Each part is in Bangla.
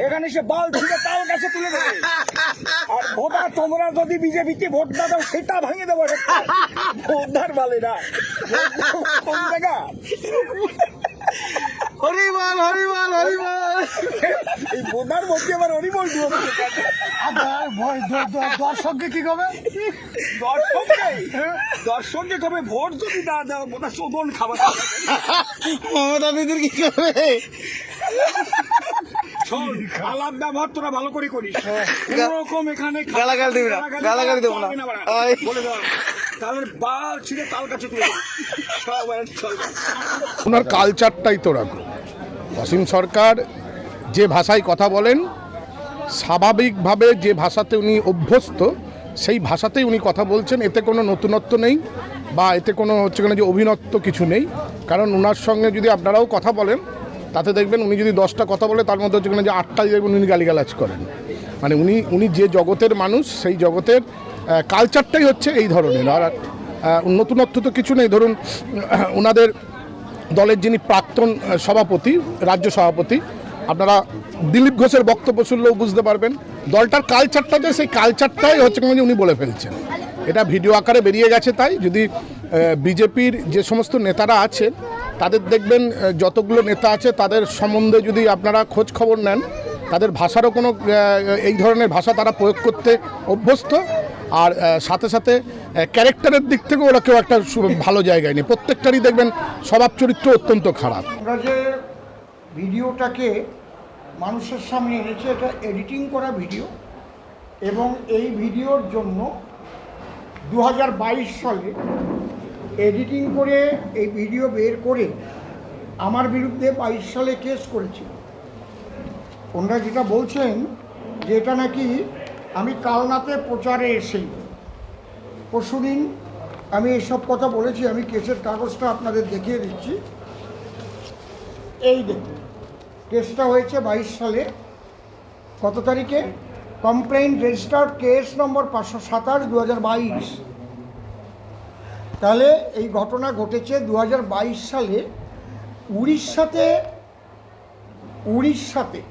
এখানে সে বাল ছিঁড়ে তাল গাছে তুলে দেবে। আর ভোটার তোমরা যদি বিজেপিকে ভোট না দাও সেটা ভাঙে দেবো। ভোটার বলে না কোন জায়গা। হরিবল হরিবল হরিবল। এই ভোটার মধ্যে আবার হরিবল দর্শককে কি হবে? দর্শককে কবে ভোট যদি না দাও ওটা শোধন খাবার। মমতা দিদির কি করবে? শোন, আলাপ ব্যবহার তোরা ভালো করে করিস। কোনোরকম এখানে গালাগাল দিবি না, গালাগাল দেবো না। বলে দেওয়া তাহলে বাল ছিঁড়ে তাল কাছে তুলে ওনার কালচারটাই তো রাখো। অসীম সরকার যে ভাষায় কথা বলেন, স্বাভাবিকভাবে যে ভাষাতে উনি অভ্যস্ত সেই ভাষাতেই উনি কথা বলছেন। এতে কোনো নতুনত্ব নেই বা এতে কোনো হচ্ছে কিনা যে অভিনত্ব কিছু নেই। কারণ ওনার সঙ্গে যদি আপনারাও কথা বলেন তাতে দেখবেন উনি যদি 10টা কথা বলে তার মধ্যে হচ্ছে কিনা যে 8টাই দেখবেন উনি গালিগালাজ করেন। মানে উনি যে জগতের মানুষ সেই জগতের কালচারটাই হচ্ছে এই ধরনের। আর নতুনত্ব তো কিছু নেই। ধরুন ওনাদের দলের যিনি প্রাক্তন সভাপতি, রাজ্য সভাপতি, আপনারা দিলীপ ঘোষের বক্তব্য শুনলেও বুঝতে পারবেন দলটার কালচারটা যে সেই কালচারটাই হচ্ছে যে উনি বলে ফেলছেন। এটা ভিডিও আকারে বেরিয়ে গেছে। তাই যদি বিজেপির যে সমস্ত নেতারা আছেন তাদের দেখবেন যতগুলো নেতা আছে তাদের সম্বন্ধে যদি আপনারা খোঁজ খবর নেন তাদের ভাষারও কোনো এই ধরনের ভাষা তারা প্রয়োগ করতে অভ্যস্ত। আর সাথে সাথে ক্যারেক্টারের দিক থেকে ওরা কেউ একটা ভালো জায়গায় নেই। প্রত্যেকটারই দেখবেন স্বভাব চরিত্র অত্যন্ত খারাপ। আমরা যে ভিডিওটাকে মানুষের সামনে এনেছি এটা এডিটিং করা ভিডিও, এবং এই ভিডিওর জন্য 2022 সালে এডিটিং করে এই ভিডিও বের করে আমার বিরুদ্ধে 22 সালে কেস করেছিল। ওনারা যেটা বলছেন যে এটা নাকি আমি কালনাতে প্রচারে এসেই পরশুদিন আমি এসব কথা বলেছি। আমি কেসের কাগজটা আপনাদের দেখিয়ে দিচ্ছি। এই দেখুন, কেসটা হয়েছে 22 সালে। কত তারিখে? Complain registered case number 527 2022। তাহলে এই ঘটনা ঘটেছে 2022 সালে উড়িষ্যাতে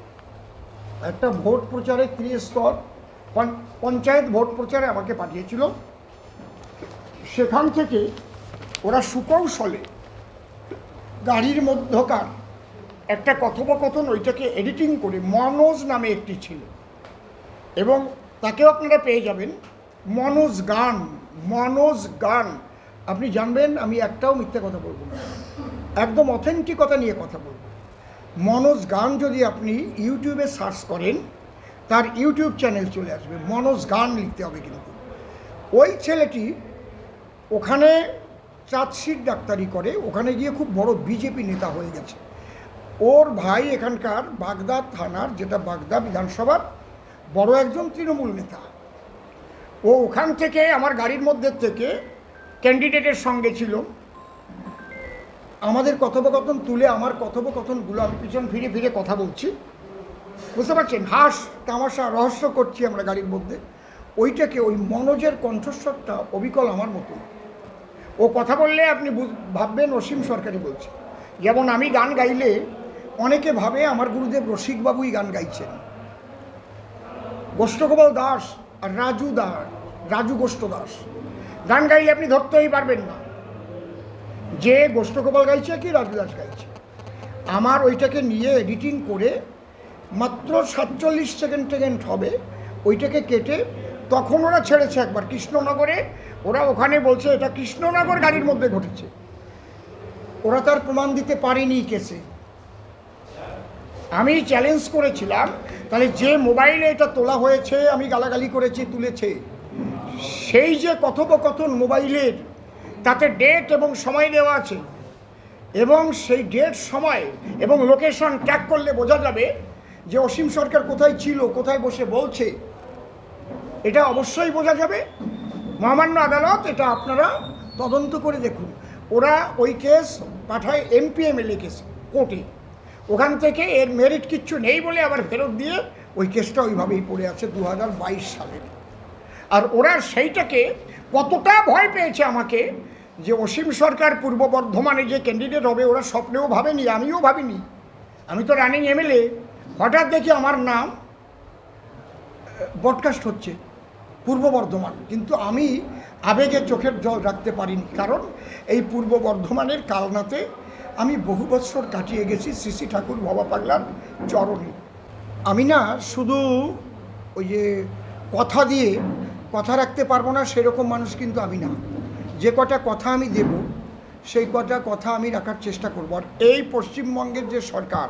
একটা ভোট প্রচারে ত্রিস্তর পঞ্চায়েত ভোট প্রচারে আমাকে পাঠিয়েছিল। সেখান থেকে ওরা সুকৌশলে গাড়ির মধ্যকার একটা কথোপকথন ওইটাকে এডিটিং করে মনোজ নামে একটি ছিল, এবং তাকেও আপনারা পেয়ে যাবেন। মনোজ গান আপনি জানবেন আমি একটাও মিথ্যে কথা বলবো না, একদম অথেন্টিকতা নিয়ে কথা বলবো। মনোজ গান যদি আপনি ইউটিউবে সার্চ করেন তার ইউটিউব চ্যানেল চলে আসবে। মনোজ গান লিখতে হবে। কিন্তু ওই ছেলেটি ওখানে চাঁদশির ডাক্তারি করে, ওখানে গিয়ে খুব বড় বিজেপি নেতা হয়ে গেছে। ওর ভাই এখানকার বাগদা থানার, যেটা বাগদা বিধানসভার বড় একজন তৃণমূল নেতা। ও ওখান থেকে আমার গাড়ির মধ্যে থেকে ক্যান্ডিডেটের সঙ্গে ছিল। আমাদের কথোপকথন তুলে আমার কথোপকথনগুলো আমি পিছন ফিরে ফিরে কথা বলছি, বুঝতে পারছেন? হাস তামাশা রহস্য করছি আমরা গাড়ির মধ্যে। ওইটাকে ওই মনোজের কণ্ঠস্বরটা অবিকল আমার মতো। ও কথা বললে আপনি ভাববেন অসীম সরকারই বলছে। যেমন আমি গান গাইলে অনেকে ভাবে আমার গুরুদেব রসিকবাবুই গান গাইছেন। গোষ্ঠগোপাল দাস আর রাজু গোষ্ঠ দাস গান গাইলে আপনি ধরতেই পারবেন না যে গোষ্ঠগোপাল গাইছে কি রাজু দাস গাইছে। আমার ওইটাকে নিয়ে এডিটিং করে মাত্র 47 সেকেন্ড হবে, ওইটাকে কেটে তখন ওরা ছেড়েছে একবার কৃষ্ণনগরে। ওরা ওখানে বলছে এটা কৃষ্ণনগর গাড়ির মধ্যে ঘটেছে। ওরা তার প্রমাণ দিতে পারেনি কেসে। আমি চ্যালেঞ্জ করেছিলাম তাহলে যে মোবাইলে এটা তোলা হয়েছে, আমি গালাগালি করেছি, তুলেছে, সেই যে কথোপকথন মোবাইলের তাতে ডেট এবং সময় দেওয়া আছে, এবং সেই ডেট সময় এবং লোকেশন ট্র্যাক করলে বোঝা যাবে যে অসীম সরকার কোথায় ছিল, কোথায় বসে বলছে। এটা অবশ্যই বোঝা যাবে। মহামান্য আদালত এটা আপনারা তদন্ত করে দেখুন। ওরা ওই কেস পাঠায় MPMLA কেস কোর্টে, ওখান থেকে এর মেরিট কিচ্ছু নেই বলে আবার ফেরত দিয়ে ওই কেসটা ওইভাবেই পড়ে আছে 2022 সালে। আর ওরা সেইটাকে কতটা ভয় পেয়েছে আমাকে যে অসীম সরকার পূর্ব বর্ধমানে যে ক্যান্ডিডেট হবে ওরা স্বপ্নেও ভাবেনি, আমিও ভাবিনি। আমি তো রানিং MLA, হঠাৎ দেখি আমার নাম ব্রডকাস্ট হচ্ছে পূর্ব বর্ধমান, কিন্তু আমি আবেগে চোখের জল রাখতে পারিনি, কারণ এই পূর্ব বর্ধমানের কালনাতে আমি বহু বছর কাটিয়ে গেছি শ্রী শ্রী ঠাকুর বাবা পাগলার চরণে। আমি না শুধু ওই যে কথা দিয়ে কথা রাখতে পারবো না সেরকম মানুষ কিন্তু আমি না। যে কটা কথা আমি দেব সেই কটা কথা আমি রাখার চেষ্টা করব। আর এই পশ্চিমবঙ্গের যে সরকার,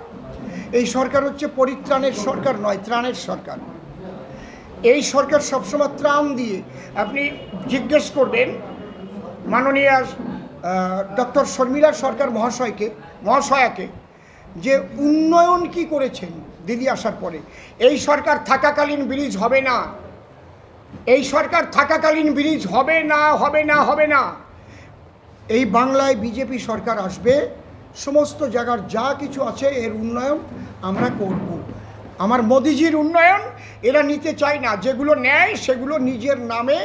এই সরকার হচ্ছে পরিত্রাণের সরকার নয়, ত্রাণের সরকার। এই সরকার সবসময় ত্রাণ দিয়ে, আপনি জিজ্ঞেস করবেন মাননীয় ডক্টর শর্মিলা সরকার মহাশয়াকে যে উন্নয়ন কি করেছেন দিদি আসার পরে। এই সরকার থাকাকালীন ব্রিজ হবে না, এই সরকার থাকাকালীন ব্রিজ হবে না, হবে না, হবে না। এই বাংলায় বিজেপি সরকার আসবে, সমস্ত জায়গার যা কিছু আছে এর উন্নয়ন আমরা করব। আমার মোদিজির উন্নয়ন এরা নিতে চায় না, যেগুলো নেয় সেগুলো নিজের নামে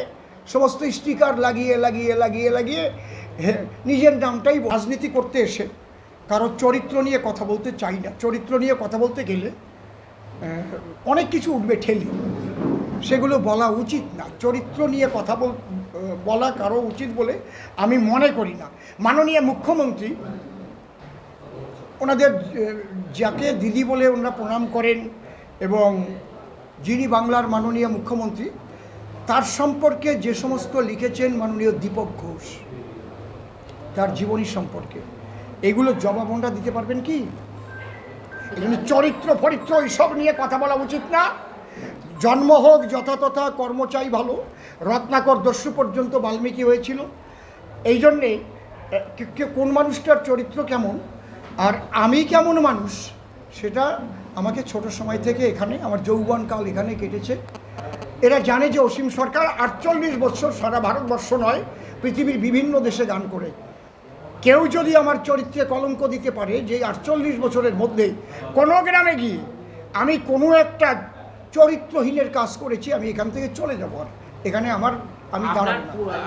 সমস্ত স্টিকার লাগিয়ে লাগিয়ে লাগিয়ে লাগিয়ে নিজের নামটাই। রাজনীতি করতে এসে কারো চরিত্র নিয়ে কথা বলতে চাই না। চরিত্র নিয়ে কথা বলতে গেলে অনেক কিছু উঠবে ঠেলি, সেগুলো বলা উচিত না। চরিত্র নিয়ে কথা বলা কারো উচিত বলে আমি মনে করি না। মাননীয় মুখ্যমন্ত্রী, ওনাদের যাকে দিদি বলে ওনারা প্রণাম করেন, এবং যিনি বাংলার মাননীয় মুখ্যমন্ত্রী, তার সম্পর্কে যে সমস্ত লিখেছেন মাননীয় দীপক ঘোষ, তার জীবনী সম্পর্কে, এগুলো জবাব ওনারা দিতে পারবেন কি? এখানে চরিত্র ফরিত্র এইসব নিয়ে কথা বলা উচিত না। জন্ম হোক যথাতথা, কর্ম চাই ভালো। রত্নাকর দস্যু পর্যন্ত বাল্মীকি হয়েছিল। এই জন্যে কোন মানুষটার চরিত্র কেমন আর আমি কেমন মানুষ, সেটা আমাকে ছোট সময় থেকে এখানে আমার যৌবনকাল এখানে কেটেছে। এরা জানে যে অসীম সরকার 48 বছর সারা ভারতবর্ষ নয়, পৃথিবীর বিভিন্ন দেশে গান করে। কেউ যদি আমার চরিত্রে কলঙ্ক দিতে পারে যে 48 বছরের মধ্যে কোনো গ্রামে গিয়ে আমি কোনো একটা চরিত্রহীনের কাজ করেছি, আমি এখান থেকে চলে যাব। আর এখানে আমি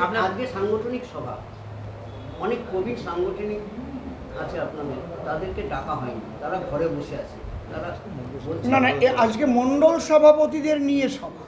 আপনার আজকে সাংগঠনিক সভা, অনেক কবির সাংগঠনিক আছে আপনাদের, তাদেরকে ডাকা হয়নি, তারা ঘরে বসে আছে। তারা না, আজকে মণ্ডল সভাপতিদের নিয়ে সভা,